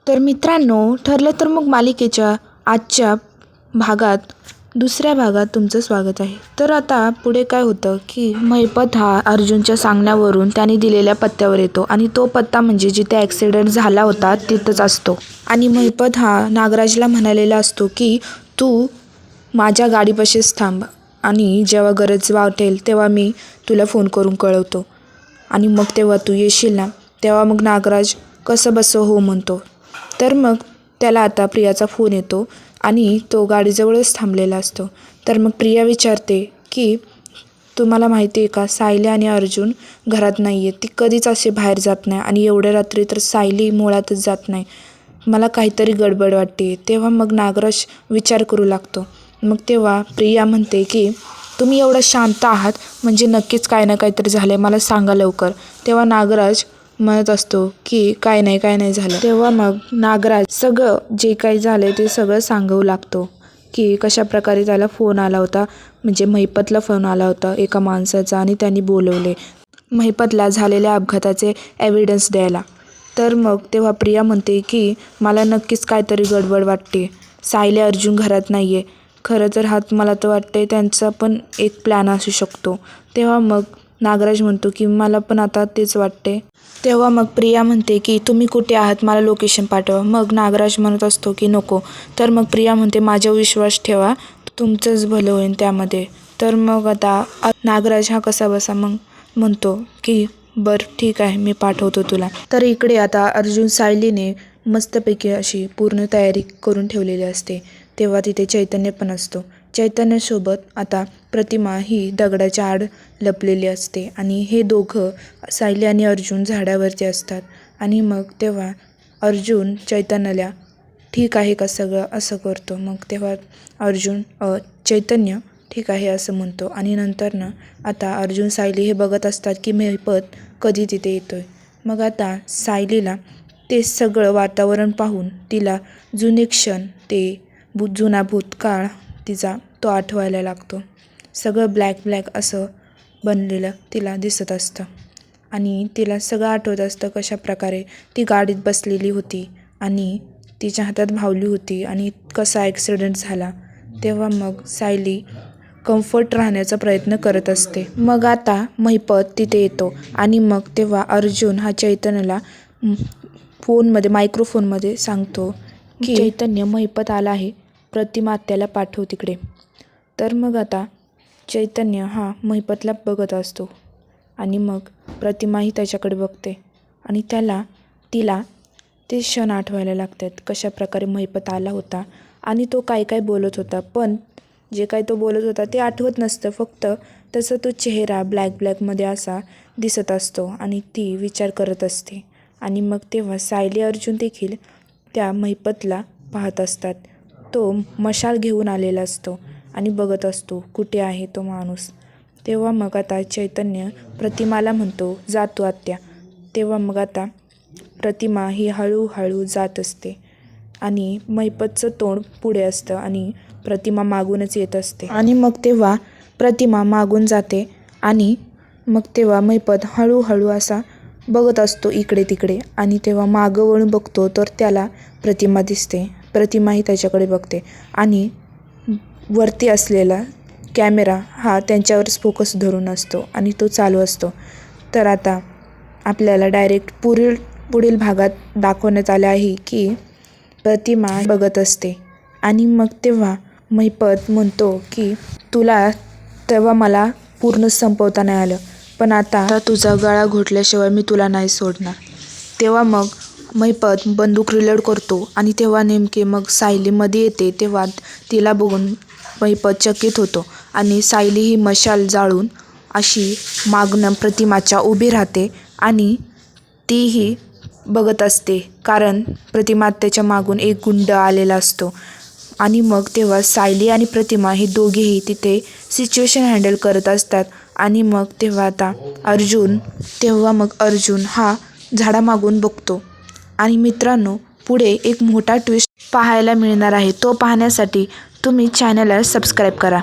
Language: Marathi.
तर मित्रांनो, ठरलं तर मग मालिकेच्या आजच्या भागात दुसऱ्या भागात तुमचं स्वागत आहे. तर आता पुढे काय होतं की महिपत हा अर्जुनच्या सांगण्यावरून त्याने दिलेल्या पत्त्यावर येतो आणि तो पत्ता म्हणजे जिथे ॲक्सिडेंट झाला होता तिथंच असतो. आणि महिपत हा नागराजला म्हणालेला असतो की तू माझ्या गाडीपाशीच थांब आणि जेव्हा गरज वाटेल तेव्हा मी तुला फोन करून कळवतो आणि मग तेव्हा तू येशील ना. तेव्हा मग नागराज कसं बसं हो म्हणतो. तर मग त्याला आता प्रियाचा फोन येतो आणि तो गाडीजवळच थांबलेला असतो. तर मग प्रिया विचारते की तुम्हाला माहिती आहे का, सायली आणि अर्जुन घरात नाही आहे. ती कधीच असे बाहेर जात नाही आणि एवढ्या रात्री तर सायली मुळातच जात नाही. मला काहीतरी गडबड वाटते. तेव्हा मग नागराज विचार करू लागतो. मग तेव्हा प्रिया म्हणते की तुम्ही एवढं शांत आहात म्हणजे नक्कीच काय ना काहीतरी झालं आहे, मला सांगा लवकर. तेव्हा नागराज म्हणत असतो की काय नाही झालं. तेव्हा मग नागराज सगळं जे काही झालं ते सगळं सांगू लागतो की कशाप्रकारे त्याला फोन आला होता, म्हणजे महिपतला फोन आला होता एका माणसाचा आणि त्यांनी बोलवले महिपतला झालेल्या अपघाताचे एव्हिडन्स द्यायला. तर मग तेव्हा प्रिया म्हणते की मला नक्कीच काहीतरी गडबड वाटते. सायली अर्जुन घरात नाही आहे. खरं तर हा मला तर वाटते त्यांचा पण एक प्लॅन असू शकतो. तेव्हा मग नागराज म्हणतो की मला पण आता तेच वाटते. तेव्हा मग प्रिया म्हणते की तुम्ही कुठे आहात, मला लोकेशन पाठवा. मग नागराज म्हणत असतो की नको. तर मग प्रिया म्हणते माझ्यावर विश्वास ठेवा, तुमचंच भलं होईल त्यामध्ये. तर मग आता नागराज हा कसा बसा मग म्हणतो की बरं ठीक आहे, मी पाठवतो तुला. तर इकडे आता अर्जुन सायलीने मस्तपैकी अशी पूर्ण तयारी करून ठेवलेली असते. तेव्हा तिथे चैतन्य पण असतो. चैतन्यासोबत आता प्रतिमा ही दगडाच्या आड लपलेली असते आणि हे दोघं सायली आणि अर्जुन झाडावरती असतात. आणि मग तेव्हा अर्जुन चैतन्याला ठीक आहे का सगळं असं करतो. मग तेव्हा अर्जुन चैतन्य ठीक आहे असं म्हणतो. आणि नंतर आता अर्जुन सायली हे बघत असतात की महिपत कधी तिथे येतोय. मग आता सायलीला ते सगळं वातावरण पाहून तिला जुने क्षण, ते जुना भूतकाळ तिचा तो आठवायला लागतो. सगळं ब्लॅक असं बनलेलं तिला दिसत असतं आणि तिला सगळं आठवत असतं कशाप्रकारे ती गाडीत बसलेली होती आणि तिच्या हातात भावली होती आणि कसा ॲक्सिडेंट झाला. तेव्हा मग सायली कम्फर्ट राहण्याचा प्रयत्न करत असते. मग आता महिपत तिथे येतो आणि मग तेव्हा अर्जुन हा चैतन्यला फोनमध्ये मायक्रोफोनमध्ये सांगतो की चैतन्य, महिपत आला आहे, प्रतिमा आत्याला पाठव तिकडे. तर मग आता चैतन्य हा महिपतला बघत असतो आणि मग प्रतिमाही त्याच्याकडे बघते आणि तिला ते क्षण आठवायला लागतात कशाप्रकारे महिपत आला होता आणि तो काय बोलत होता. पण जे काही तो बोलत होता ते आठवत नसतं, फक्त त्याचा तो चेहरा ब्लॅकमध्ये असा दिसत असतो आणि ती विचार करत असते. आणि मग तेव्हा सायली अर्जुन देखील त्या महिपतला पाहत असतात. तो मशाल घेऊन आलेला असतो आणि बघत असतो कुठे आहे तो माणूस. तेव्हा मग आता चैतन्य प्रतिमाला म्हणतो जातो आत्या. तेव्हा मग आता प्रतिमा ही हळूहळू जात असते आणि महिपतचं तोंड पुढे असतं आणि प्रतिमा मागूनच येत असते. आणि मग तेव्हा प्रतिमा मागून जाते आणि मग तेव्हा महिपत हळूहळू असा बघत असतो इकडे तिकडे आणि तेव्हा मागं वळून बघतो तर त्याला प्रतिमा दिसते. प्रतिमाही त्याच्याकडे बघते आणि वरती असलेला कॅमेरा हा त्यांच्यावरच फोकस धरून असतो आणि तो चालू असतो. तर आता आपल्याला डायरेक्ट पुढील भागात दाखवण्यात आले आहे की प्रतिमा बघत असते आणि मग तेव्हा महिपत म्हणतो की तुला तेव्हा मला पूर्ण संपवता नाही आलं, पण आता तुझा गळा घोटल्याशिवाय मी तुला नाही सोडणार. तेव्हा मग महिपत बंदूक रिलोड करतो आणि तेव्हा नेमके मग सायली मध्ये येते. तेव्हा तिला बघून महिपत चकित होतो आणि सायली ही मशाल जाळून अशी मागणं प्रतिमाच्या उभी राहते आणि तीही बघत असते, कारण प्रतिमा त्याच्या मागून एक गुंड आलेला असतो. आणि मग तेव्हा सायली आणि प्रतिमा ही दोघेही तिथे सिच्युएशन हँडल करत असतात. आणि मग तेव्हा आता अर्जुन हा झाडामागून बघतो. आणि मित्रांनो, पुढे एक मोठा ट्विस्ट पाहायला मिळणार आहे. तो पाहण्यासाठी तुम्ही चॅनलला सबस्क्राईब करा.